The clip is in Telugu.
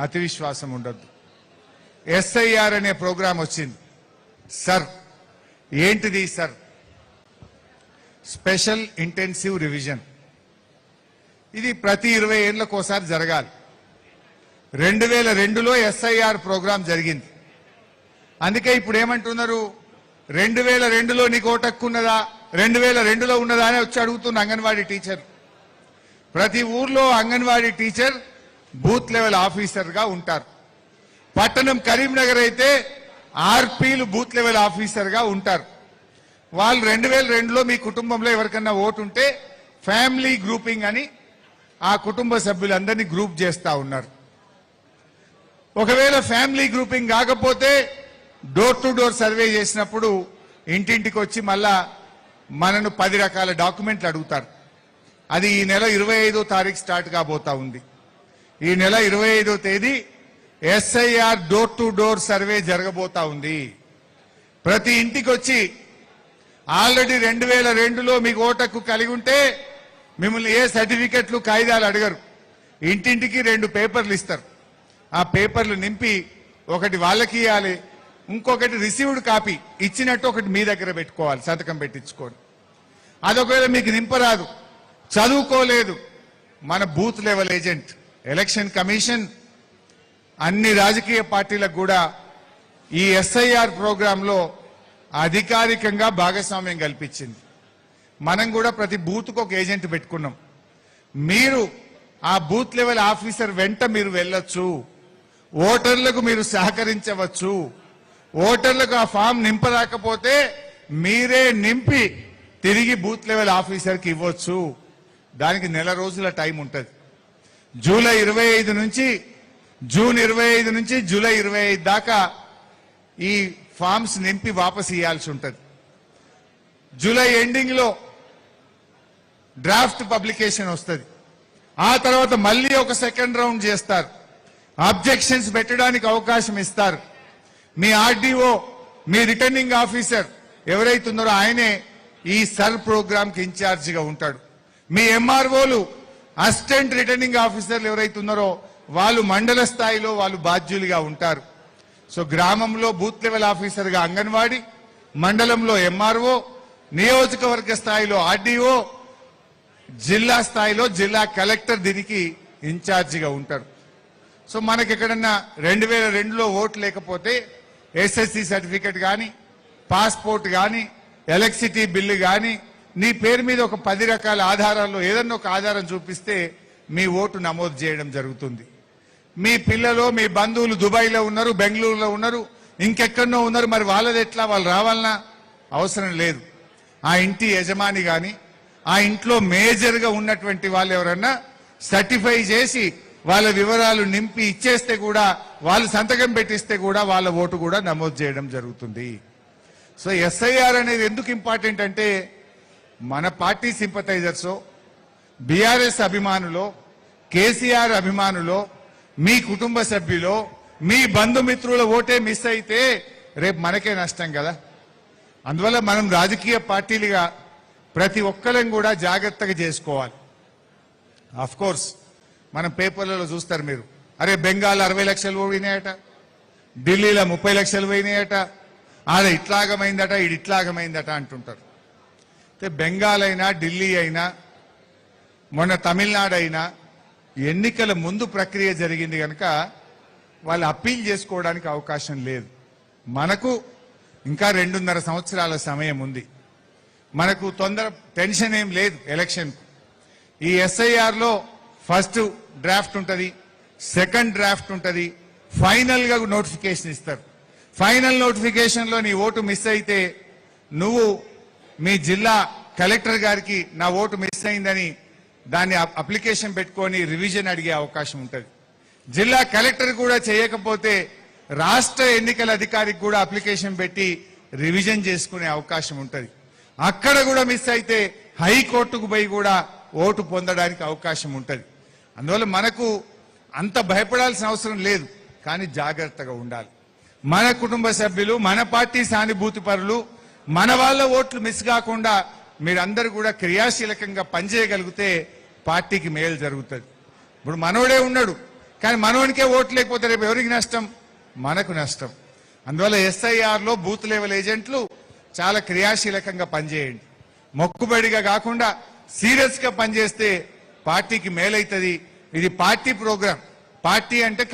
అతి విశ్వాసం ఉండొద్దు. ఎస్ఐఆర్ అనే ప్రోగ్రాం వచ్చింది. సర్ ఏంటిది సార్? Special intensive revision. ఇది ప్రతి 20 ఏళ్లకోసారి జరగాలి. 2002లో ఎస్ఐఆర్ ప్రోగ్రాం జరిగింది. అందుకే ఇప్పుడు ఏమంటున్నారు, 2002లో నీకు ఓటు హక్కు ఉన్నదా, 2002లో ఉన్నదా అని వచ్చి అడుగుతున్న అంగన్వాడీ టీచర్. ప్రతి ఊర్లో అంగన్వాడీ టీచర్ బూత్ లెవెల్ ఆఫీసర్గా ఉంటారు. పట్టణం కరీంనగర్ అయితే ఆర్పీలు బూత్ లెవెల్ ఆఫీసర్గా ఉంటారు. వాళ్ళు 2002లో మీ కుటుంబంలో ఎవరికన్నా ఓటు ఉంటే ఫ్యామిలీ గ్రూపింగ్ అని ఆ కుటుంబ సభ్యులందరినీ గ్రూప్ చేస్తా ఉన్నారు. ఒకవేళ ఫ్యామిలీ గ్రూపింగ్ కాకపోతే డోర్ టు డోర్ సర్వే చేసినప్పుడు ఇంటింటికి వచ్చి మళ్ళా మనను 10 రకాల డాక్యుమెంట్లు అడుగుతారు. అది ఈ నెల 25వ తారీఖు స్టార్ట్ కాబోతా ఉంది. ఈ నెల 25వ తేదీ SIR door to door survey జరగబోతా ఉంది. ప్రతి ఇంటికి వచ్చి ఆల్రెడీ 2002లో మీకు ఓటకు కలిగి ఉంటే మిమ్మల్ని ఏ సర్టిఫికెట్లు కాగితాలు అడగరు. ఇంటింటికి 2 పేపర్లు ఇస్తారు. ఆ పేపర్లు నింపి ఒకటి వాళ్ళకి ఇవ్వాలి, ఇంకొకటి రిసీవ్డ్ కాపీ ఇచ్చినట్టు ఒకటి మీ దగ్గర పెట్టుకోవాలి, సంతకం పెట్టించుకోండి. అదొకవేళ మీకు నింపరాదు, చదువుకోలేదు, మన booth level agent election commission అన్ని రాజకీయ పార్టీలకు కూడా ఈ ఎస్ఐఆర్ ప్రోగ్రాంలో అధికారికంగా భాగస్వామ్యం కల్పించింది. మనం కూడా ప్రతి బూత్కు ఒక ఏజెంట్ పెట్టుకున్నాం. మీరు ఆ బూత్ లెవెల్ ఆఫీసర్ వెంట మీరు వెళ్ళొచ్చు, ఓటర్లకు మీరు సహకరించవచ్చు. ఓటర్లకు ఆ ఫామ్ నింపరాకపోతే మీరే నింపి తిరిగి బూత్ లెవెల్ ఆఫీసర్కి ఇవ్వచ్చు. దానికి నెల రోజుల టైం ఉంటుంది. జూలై 25 నుంచి జూన్ 25 నుంచి జూలై 25 దాకా ఈ ఫామ్స్ నింపి వాపసు ఇవ్వాల్సి ఉంటుంది. జూలై ఎండింగ్ లో డ్రాఫ్ట్ పబ్లికేషన్ వస్తుంది. ఆ తర్వాత మళ్ళీ ఒక సెకండ్ రౌండ్ చేస్తారు. అబ్జెక్షన్స్ పెట్టడానికి అవకాశం ఇస్తారు. మీ ఆర్డీఓ, మీ రిటర్నింగ్ ఆఫీసర్ ఎవరైతున్నారో ఆయనే ఈ సర్ ప్రోగ్రామ్ కి ఇన్ఛార్జిగా ఉంటాడు. మీ ఎంఆర్ఓలు, అసిస్టెంట్ రిటర్నింగ్ ఆఫీసర్లు ఎవరైతున్నారో వాళ్ళు మండల స్థాయిలో వాళ్ళు బాధ్యులుగా ఉంటారు. సో గ్రామంలో బూత్ లెవెల్ ఆఫీసర్గా అంగన్వాడీ, మండలంలో ఎంఆర్ఓ, నియోజకవర్గ స్థాయిలో ఆర్డీఓ, జిల్లా స్థాయిలో జిల్లా కలెక్టర్ దీనికి ఇన్ఛార్జిగా ఉంటారు. సో మనకి ఎక్కడన్నా 2002లో ఓటు లేకపోతే ఎస్ఎస్సి సర్టిఫికెట్ కానీ, పాస్పోర్ట్ కానీ, ఎలక్ట్రిసిటీ బిల్లు కానీ, నీ పేరు మీద ఒక 10 రకాల ఆధారాల్లో ఏదన్నా ఒక ఆధారం చూపిస్తే మీ ఓటు నమోదు చేయడం జరుగుతుంది. మీ పిల్లలు, మీ బంధువులు దుబాయ్లో ఉన్నారు, బెంగళూరులో ఉన్నారు, ఇంకెక్కడో ఉన్నారు, మరి వాళ్ళది ఎట్లా? వాళ్ళు రావాలన్నా అవసరం లేదు. ఆ ఇంటి యజమాని కానీ, ఆ ఇంట్లో మేజర్గా ఉన్నటువంటి వాళ్ళు ఎవరన్నా సర్టిఫై చేసి వాళ్ళ వివరాలు నింపి ఇచ్చేస్తే కూడా, వాళ్ళు సంతకం పెట్టిస్తే కూడా వాళ్ళ ఓటు కూడా నమోదు చేయడం జరుగుతుంది. సో ఎస్ఐఆర్ అనేది ఎందుకు ఇంపార్టెంట్ అంటే, మన పార్టీ సింపథైజర్సో, బీఆర్ఎస్ అభిమానులో, కేసీఆర్ అభిమానులో, మీ కుటుంబ సభ్యులో, మీ బంధుమిత్రుల ఓటే మిస్ అయితే రేపు మనకే నష్టం కదా. అందువల్ల మనం రాజకీయ పార్టీలుగా ప్రతి ఒక్కరం కూడా జాగ్రత్తగా చేసుకోవాలి. ఆఫ్ కోర్స్ మనం పేపర్లలో చూస్తారు మీరు, అరే బెంగాల్ 60 లక్షలు పోయినాయట, ఢిల్లీలో 30 లక్షలు పోయినాయట, ఆడ ఇట్లాగమైందట, ఇది ఇట్లాగమైందట అంటుంటారు. బెంగాల్ అయినా, ఢిల్లీ అయినా, మొన్న తమిళనాడు అయినా ఎన్నికల ముందు ప్రక్రియ జరిగింది కనుక వాళ్ళు అప్పీల్ చేసుకోవడానికి అవకాశం లేదు. మనకు ఇంకా 2.5 సంవత్సరాల సమయం ఉంది. మనకు టెన్షన్ ఏం లేదు ఎలక్షన్. ఈ ఎస్ఐఆర్లో ఫస్ట్ డ్రాఫ్ట్ ఉంటుంది, సెకండ్ డ్రాఫ్ట్ ఉంటుంది, ఫైనల్ గా నోటిఫికేషన్ ఇస్తారు. ఫైనల్ నోటిఫికేషన్ లో నీ ఓటు మిస్ అయితే నువ్వు మీ జిల్లా కలెక్టర్ గారికి నా ఓటు మిస్ అయిందని దాన్ని అప్లికేషన్ పెట్టుకొని రివిజన్ అడిగే అవకాశం ఉంటుంది. జిల్లా కలెక్టర్ కూడా చేయకపోతే రాష్ట్ర ఎన్నికల అధికారికి కూడా అప్లికేషన్ పెట్టి రివిజన్ చేసుకునే అవకాశం ఉంటుంది. అక్కడ కూడా మిస్ అయితే హైకోర్టుకు పోయి కూడా ఓటు పొందడానికి అవకాశం ఉంటుంది. అందువల్ల మనకు అంత భయపడాల్సిన అవసరం లేదు, కానీ జాగ్రత్తగా ఉండాలి. మన కుటుంబ సభ్యులు, మన పార్టీ సానుభూతి పరులు, మన వాళ్ళ ఓట్లు మిస్ కాకుండా మీరందరూ కూడా క్రియాశీలకంగా పనిచేయగలిగితే పార్టీకి మేలు జరుగుతుంది. ఇప్పుడు మనోడే ఉన్నాడు, కానీ మనోనికే ఓట్లు లేకపోతే రేపు ఎవరికి నష్టం? మనకు నష్టం. అందువల్ల ఎస్ఐఆర్ లో బూత్ లెవెల్ ఏజెంట్లు చాలా క్రియాశీలకంగా పనిచేయండి. మొక్కుబడిగా కాకుండా సీరియస్ గా పనిచేస్తే పార్టీకి మేలైతుంది. ఇది పార్టీ ప్రోగ్రాం. పార్టీ అంటే